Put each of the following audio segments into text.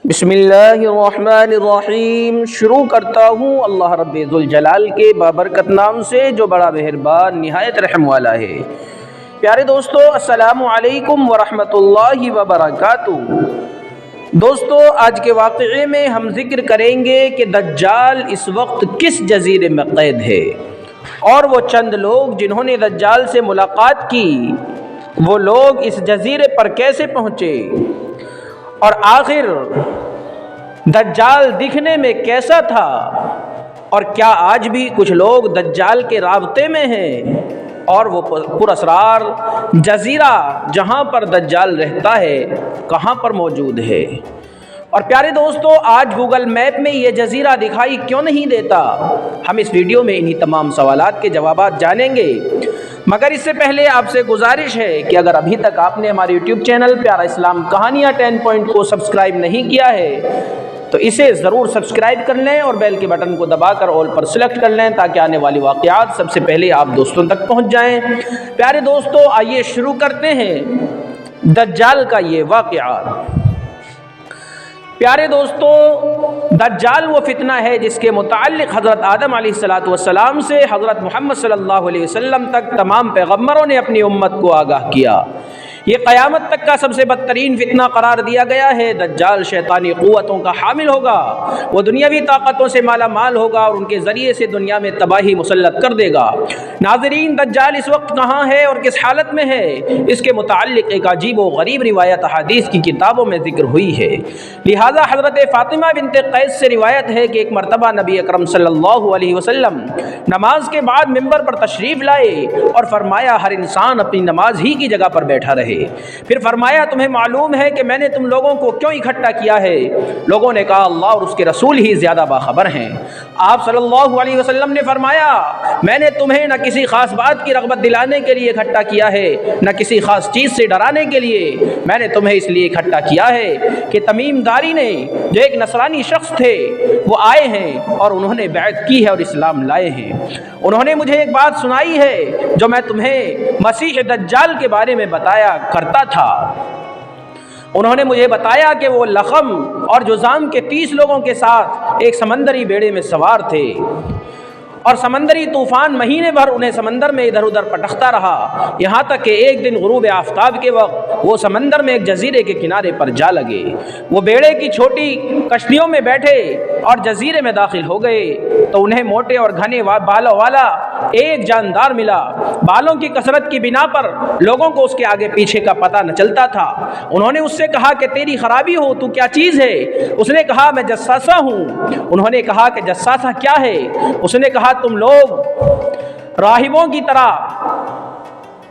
بسم اللہ الرحمن الرحیم۔ شروع کرتا ہوں اللہ رب ذوالجلال کے بابرکت نام سے جو بڑا مہربان نہایت رحم والا ہے۔ پیارے دوستو، السلام علیکم ورحمۃ اللہ وبرکاتہ۔ دوستو، آج کے واقعے میں ہم ذکر کریں گے کہ دجال اس وقت کس جزیرے میں قید ہے، اور وہ چند لوگ جنہوں نے دجال سے ملاقات کی وہ لوگ اس جزیرے پر کیسے پہنچے، اور آخر دجال دکھنے میں کیسا تھا، اور کیا آج بھی کچھ لوگ دجال کے رابطے میں ہیں، اور وہ پراسرار جزیرہ جہاں پر دجال رہتا ہے کہاں پر موجود ہے۔ اور پیارے دوستو، آج گوگل میپ میں یہ جزیرہ دکھائی کیوں نہیں دیتا، ہم اس ویڈیو میں انہی تمام سوالات کے جوابات جانیں گے۔ مگر اس سے پہلے آپ سے گزارش ہے کہ اگر ابھی تک آپ نے ہمارے یوٹیوب چینل پیارا اسلام کہانیاں 10 پوائنٹ کو سبسکرائب نہیں کیا ہے تو اسے ضرور سبسکرائب کر لیں اور بیل کے بٹن کو دبا کر آل پر سلیکٹ کر لیں تاکہ آنے والی واقعات سب سے پہلے آپ دوستوں تک پہنچ جائیں۔ پیارے دوستو، آئیے شروع کرتے ہیں دجال کا یہ واقعہ۔ پیارے دوستو، دجال وہ فتنہ ہے جس کے متعلق حضرت آدم علیہ السلام سے حضرت محمد صلی اللہ علیہ وسلم تک تمام پیغمبروں نے اپنی امت کو آگاہ کیا۔ یہ قیامت تک کا سب سے بدترین فتنہ قرار دیا گیا ہے۔ دجال شیطانی قوتوں کا حامل ہوگا، وہ دنیاوی طاقتوں سے مالا مال ہوگا اور ان کے ذریعے سے دنیا میں تباہی مسلط کر دے گا۔ ناظرین، دجال اس وقت کہاں ہے اور کس حالت میں ہے، اس کے متعلق ایک عجیب و غریب روایت احادیث کی کتابوں میں ذکر ہوئی ہے۔ لہذا حضرت فاطمہ بنت قیس سے روایت ہے کہ ایک مرتبہ نبی اکرم صلی اللہ علیہ وسلم نماز کے بعد منبر پر تشریف لائے اور فرمایا ہر انسان اپنی نماز ہی کی جگہ پر بیٹھا رہے۔ پھر فرمایا تمہیں معلوم ہے کہ میں نے تم لوگوں کو کیوں اکٹھا کیا ہے؟ لوگوں نے کہا اللہ اور اس کے رسول ہی زیادہ باخبر ہیں۔ آپ صلی اللہ علیہ وسلم نے فرمایا میں نے تمہیں نہ کسی خاص بات کی رغبت دلانے کے لیے اکٹھا کیا ہے، نہ کسی خاص چیز سے ڈرانے کے لیے، میں نے تمہیں اس لیے اکٹھا کیا ہے کہ تمیم داری نے جو ایک نصرانی شخص تھے وہ آئے ہیں اور انہوں نے بیعت کی ہے اور اسلام لائے ہیں۔ انہوں نے مجھے ایک بات سنائی ہے جو میں تمہیں مسیح دجال کے بارے میں بتایا کرتا تھا۔ انہوں نے مجھے بتایا کہ وہ لخم اور جذام کے 30 لوگوں کے ساتھ ایک سمندری بیڑے میں سوار تھے اور سمندری طوفان مہینے بھر انہیں سمندر میں ادھر ادھر پٹکتا رہا، یہاں تک کہ ایک دن غروب آفتاب کے وقت وہ سمندر میں ایک جزیرے کے کنارے پر جا لگے۔ وہ بیڑے کی چھوٹی کشتیوں میں بیٹھے اور جزیرے میں داخل ہو گئے تو انہیں موٹے اور گھنے بالوں والا ایک جاندار ملا۔ بالوں کی کثرت کی بنا پر لوگوں کو اس کے آگے پیچھے کا پتہ نہ چلتا تھا۔ انہوں نے اس سے کہا کہ تیری خرابی ہو، تو کیا چیز ہے؟ اس نے کہا میں جساسہ ہوں۔ انہوں نے کہا کہ جساسہ کیا ہے؟ اس نے کہا تم لوگ راہبوں کی طرح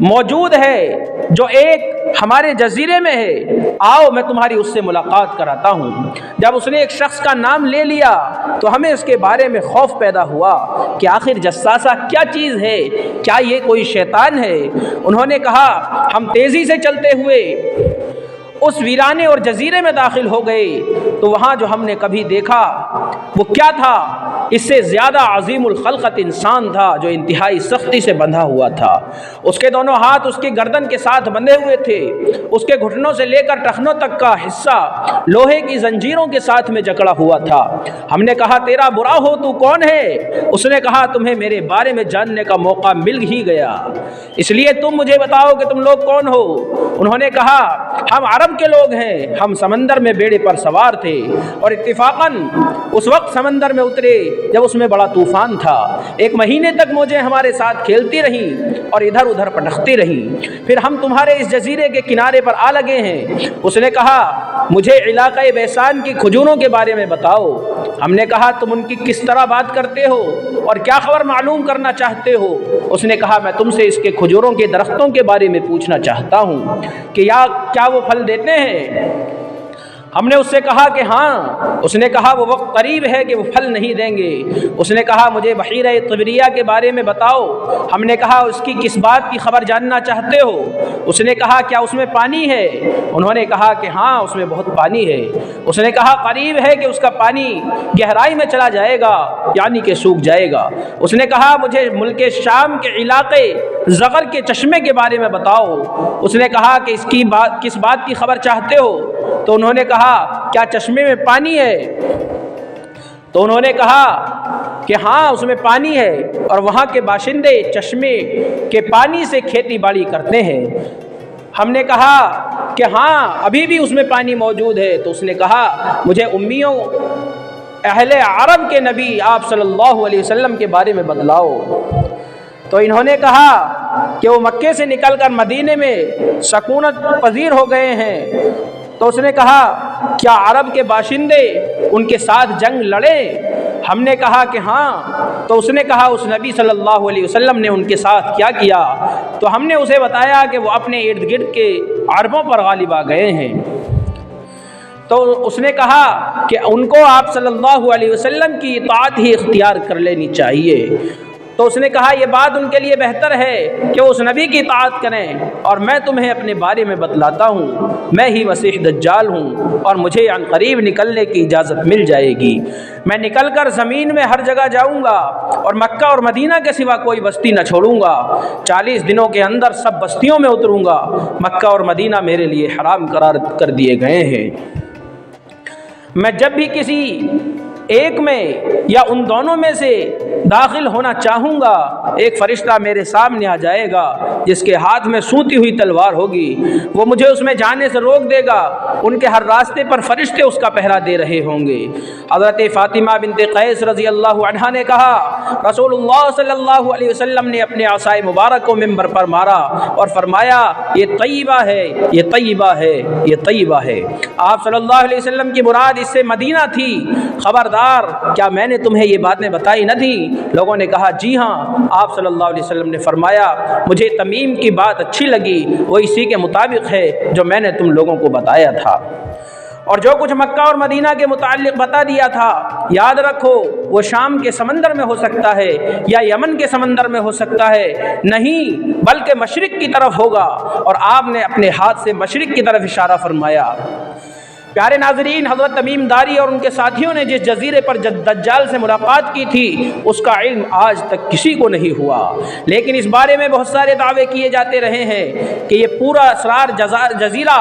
موجود ہے جو ایک ہمارے جزیرے میں ہے، آؤ میں تمہاری اس سے ملاقات کراتا ہوں۔ جب اس نے ایک شخص کا نام لے لیا تو ہمیں اس کے بارے میں خوف پیدا ہوا کہ آخر جساسہ کیا چیز ہے، کیا یہ کوئی شیطان ہے؟ انہوں نے کہا ہم تیزی سے چلتے ہوئے اس ویرانے اور جزیرے میں داخل ہو گئے تو وہاں جو ہم نے کبھی دیکھا وہ کیا تھا؟ اس سے زیادہ عظیم الخلقت انسان تھا جو انتہائی سختی سے بندھا ہوا تھا۔ اس کے دونوں ہاتھ اس کی گردن کے ساتھ بندھے ہوئے تھے، اس کے گھٹنوں سے لے کر ٹخنوں تک کا حصہ لوہے کی زنجیروں کے ساتھ میں جکڑا ہوا تھا۔ ہم نے کہا تیرا برا ہو تو کون ہے؟ اس نے کہا تمہیں میرے بارے میں جاننے کا موقع مل ہی گیا، اس لیے تم مجھے بتاؤ کہ تم لوگ کون ہو؟ انہوں نے کہا ہم عرب کے لوگ ہیں، ہم سمندر میں بیڑے پر سوار تھے اور اتفاقاً اس وقت سمندر میں اترے جب اس میں بڑا طوفان تھا۔ 1 مہینے تک موجیں ہمارے ساتھ کھیلتی رہیں اور ادھر ادھر پٹکتی رہیں، پھر ہم تمہارے اس جزیرے کے کنارے پر آ لگے ہیں۔ اس نے کہا مجھے علاقہ بیسان کی کھجوروں کے بارے میں بتاؤ۔ ہم نے کہا تم ان کی کس طرح بات کرتے ہو اور کیا خبر معلوم کرنا چاہتے ہو؟ اس نے کہا میں تم سے اس کے کھجوروں کے درختوں کے بارے میں پوچھنا چاہتا ہوں کہ کیا وہ پھل دیتے ہیں؟ ہم نے اس سے کہا کہ ہاں۔ اس نے کہا وہ وقت قریب ہے کہ وہ پھل نہیں دیں گے۔ اس نے کہا مجھے بحیرہ طبریہ کے بارے میں بتاؤ۔ ہم نے کہا اس کی کس بات کی خبر جاننا چاہتے ہو؟ اس نے کہا کیا اس میں پانی ہے؟ انہوں نے کہا کہ ہاں اس میں بہت پانی ہے۔ اس نے کہا قریب ہے کہ اس کا پانی گہرائی میں چلا جائے گا، یعنی کہ سوکھ جائے گا۔ اس نے کہا مجھے ملک شام کے علاقے زغر کے چشمے کے بارے میں بتاؤ۔ اس نے کہا کہ اس کی کس بات کی خبر چاہتے ہو؟ تو انہوں نے کہا کیا چشمے میں پانی ہے؟ تو انہوں نے کہا کہ ہاں اس میں پانی ہے اور وہاں کے باشندے چشمے کے پانی سے کھیتی باڑی کرتے ہیں۔ ہم نے کہا کہ ہاں ابھی بھی اس میں پانی موجود ہے۔ تو اس نے کہا مجھے امیوں اہل عرب کے نبی آپ صلی اللہ علیہ وسلم کے بارے میں بتلاؤ۔ تو انہوں نے کہا کہ وہ مکے سے نکل کر مدینے میں سکونت پذیر ہو گئے ہیں۔ تو اس نے کہا کیا عرب کے باشندے ان کے ساتھ جنگ لڑے؟ ہم نے کہا کہ ہاں۔ تو اس نے کہا اس نبی صلی اللہ علیہ وسلم نے ان کے ساتھ کیا کیا؟ تو ہم نے اسے بتایا کہ وہ اپنے ارد گرد کے عربوں پر غالب آ گئے ہیں۔ تو اس نے کہا کہ ان کو آپ صلی اللہ علیہ وسلم کی اطاعت ہی اختیار کر لینی چاہیے۔ تو اس نے کہا یہ بات ان کے لیے بہتر ہے کہ اس نبی کی اطاعت کریں، اور میں تمہیں اپنے بارے میں بتلاتا ہوں، میں ہی مسیح دجال ہوں اور مجھے عن قریب نکلنے کی اجازت مل جائے گی۔ میں نکل کر زمین میں ہر جگہ جاؤں گا اور مکہ اور مدینہ کے سوا کوئی بستی نہ چھوڑوں گا۔ 40 دنوں کے اندر سب بستیوں میں اتروں گا۔ مکہ اور مدینہ میرے لیے حرام قرار کر دیے گئے ہیں۔ میں جب بھی کسی ایک میں یا ان دونوں میں سے داخل ہونا چاہوں گا، ایک فرشتہ میرے سامنے آ جائے گا جس کے ہاتھ میں سوتی ہوئی تلوار ہوگی، وہ مجھے اس میں جانے سے روک دے گا۔ ان کے ہر راستے پر فرشتے اس کا پہرا دے رہے ہوں گے۔ حضرت فاطمہ بنت قیس رضی اللہ عنہا نے کہا رسول اللہ صلی اللہ علیہ وسلم نے اپنے عصائے مبارک کو منبر پر مارا اور فرمایا یہ طیبہ ہے، یہ طیبہ ہے، یہ طیبہ ہے۔ آپ صلی اللہ علیہ وسلم کی مراد اس سے مدینہ تھی۔ خبردار کیا میں نے تمہیں یہ باتیں بتائی نہ تھی؟ لوگوں نے کہا جی ہاں۔ آپ صلی اللہ علیہ وسلم نے فرمایا مجھے تمیم کی بات اچھی لگی، وہ اسی کے مطابق ہے جو میں نے تم لوگوں کو بتایا تھا، اور جو کچھ مکہ اور مدینہ کے متعلق بتا دیا تھا یاد رکھو وہ شام کے سمندر میں ہو سکتا ہے یا یمن کے سمندر میں ہو سکتا ہے، نہیں بلکہ مشرق کی طرف ہوگا۔ اور آپ نے اپنے ہاتھ سے مشرق کی طرف اشارہ فرمایا۔ پیارے ناظرین، حضرت تمیم داری اور ان کے ساتھیوں نے جس جزیرے پر دجال سے ملاقات کی تھی اس کا علم آج تک کسی کو نہیں ہوا، لیکن اس بارے میں بہت سارے دعوے کیے جاتے رہے ہیں کہ یہ پورا اسرار جزیرہ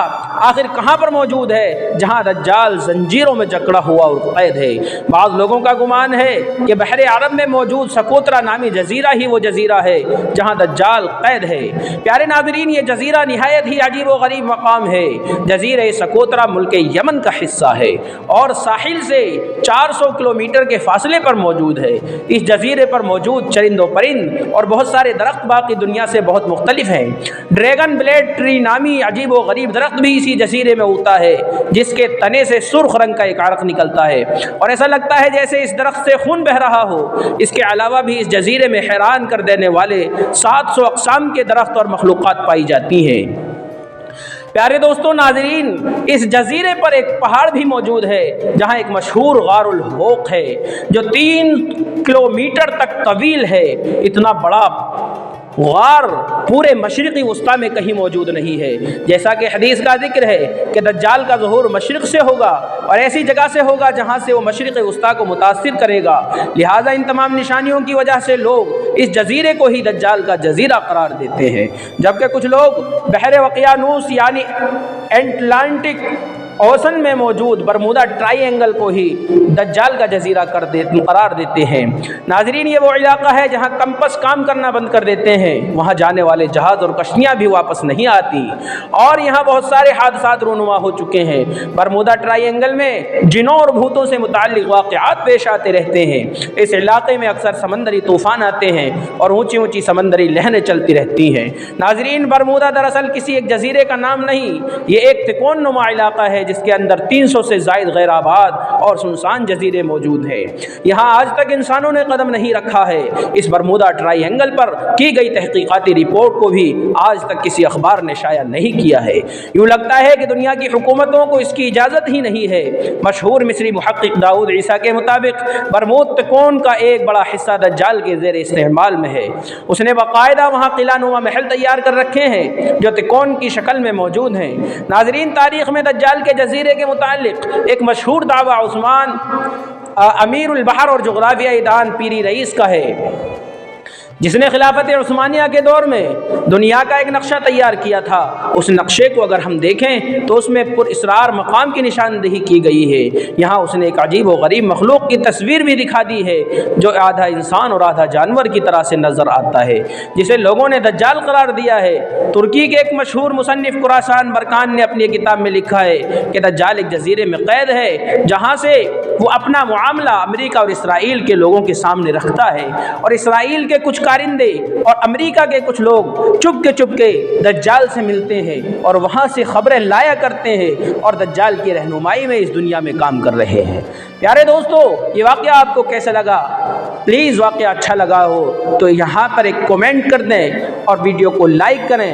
آخر کہاں پر موجود ہے جہاں دجال زنجیروں میں جکڑا ہوا اور قید ہے۔ بعض لوگوں کا گمان ہے کہ بحر عرب میں موجود سکوترا نامی جزیرہ ہی وہ جزیرہ ہے جہاں دجال قید ہے۔ پیارے ناظرین، یہ جزیرہ نہایت ہی عجیب و غریب مقام ہے۔ جزیرہ سکوترا ملک یمن کا حصہ ہے اور ساحل سے 400 کلومیٹر کے فاصلے پر موجود ہے۔ اس جزیرے پر موجود چرند و پرند اور بہت سارے درخت باقی دنیا سے بہت مختلف ہیں۔ ڈریگن بلیڈ ٹری نامی عجیب و غریب درخت بھی اسی جزیرے میں اگتا ہے جس کے تنے سے سرخ رنگ کا ایک عرق نکلتا ہے اور ایسا لگتا ہے جیسے اس درخت سے خون بہہ رہا ہو۔ اس کے علاوہ بھی اس جزیرے میں حیران کر دینے والے 700 اقسام کے درخت اور مخلوقات پائی جاتی ہیں۔ پیارے دوستوں، ناظرین، اس جزیرے پر ایک پہاڑ بھی موجود ہے جہاں ایک مشہور غار الحوق ہے جو 3 کلومیٹر تک طویل ہے۔ اتنا بڑا غار پورے مشرقی وسطی میں کہیں موجود نہیں ہے، جیسا کہ حدیث کا ذکر ہے کہ دجال کا ظہور مشرق سے ہوگا اور ایسی جگہ سے ہوگا جہاں سے وہ مشرق وسطی کو متاثر کرے گا۔ لہٰذا ان تمام نشانیوں کی وجہ سے لوگ اس جزیرے کو ہی دجال کا جزیرہ قرار دیتے ہیں، جبکہ کچھ لوگ بحر وقیانوس یعنی اٹلانٹک اوشن میں موجود برمودا ٹرائی اینگل کو ہی دجال کا جزیرہ قرار دیتے ہیں۔ ناظرین، یہ وہ علاقہ ہے جہاں کمپس کام کرنا بند کر دیتے ہیں، وہاں جانے والے جہاز اور کشتیاں بھی واپس نہیں آتی اور یہاں بہت سارے حادثات رونما ہو چکے ہیں۔ برمودا ٹرائی اینگل میں جنوں اور بھوتوں سے متعلق واقعات پیش آتے رہتے ہیں۔ اس علاقے میں اکثر سمندری طوفان آتے ہیں اور اونچی اونچی سمندری لہریں چلتی رہتی ہیں۔ ناظرین، برمودا دراصل کسی ایک جزیرے کا نام نہیں، یہ ایک تکون نما علاقہ ہے جس کے اندر 300 سے زائد غیر آباد اور سنسان جزیرے موجود ہیں۔ یہاں آج تک انسانوں نے قدم نہیں رکھا ہے۔ اس برمودا ٹرائی اینگل پر کی گئی تحقیقاتی رپورٹ کو بھی آج تک کسی اخبار نے شائع نہیں کیا ہے۔ یوں لگتا ہے کہ دنیا کی حکومتوں کو اس کی اجازت ہی نہیں ہے۔ مشہور مصری محقق داؤد عیسیٰ کے مطابق برمود تکون کا ایک بڑا حصہ دجال کے زیر استعمال میں ہے۔ اس نے باقاعدہ وہاں قلعہ نما محل تیار کر رکھے ہیں جو تکون کی شکل میں موجود ہیں۔ ناظرین، تاریخ میں دجال کے جزیرے کے متعلق ایک مشہور دعویٰ عثمان امیر البحر اور جغرافیائی دان پیری رئیس کا ہے۔ جس نے خلافت عثمانیہ کے دور میں دنیا کا ایک نقشہ تیار کیا تھا، اس نقشے کو اگر ہم دیکھیں تو اس میں پر اسرار مقام کی نشاندہی کی گئی ہے۔ یہاں اس نے ایک عجیب و غریب مخلوق کی تصویر بھی دکھا دی ہے جو آدھا انسان اور آدھا جانور کی طرح سے نظر آتا ہے، جسے لوگوں نے دجال قرار دیا ہے۔ ترکی کے ایک مشہور مصنف خراسان برکان نے اپنی کتاب میں لکھا ہے کہ دجال ایک جزیرے میں قید ہے جہاں سے وہ اپنا معاملہ امریکہ اور اسرائیل کے لوگوں کے سامنے رکھتا ہے، اور اسرائیل کے کچھ کارندے اور امریکہ کے کچھ لوگ چپ کے دجال سے ملتے ہیں اور وہاں سے خبریں لایا کرتے ہیں اور دجال کی رہنمائی میں اس دنیا میں کام کر رہے ہیں۔ پیارے دوستو، یہ واقعہ آپ کو کیسا لگا؟ پلیز واقعہ اچھا لگا ہو تو یہاں پر ایک کومنٹ کر دیں اور ویڈیو کو لائک کریں،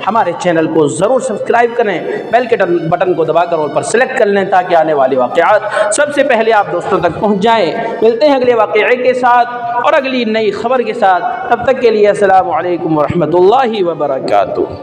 ہمارے چینل کو ضرور سبسکرائب کریں، بیل کے بٹن کو دبا کر اور پر سلیکٹ کر لیں تاکہ آنے والے واقعات سب سے پہلے آپ دوستوں تک پہنچ جائیں۔ ملتے ہیں اگلے واقعے کے ساتھ اور اگلی نئی خبر کے ساتھ، تب تک کے لیے السلام علیکم ورحمۃ اللہ وبرکاتہ۔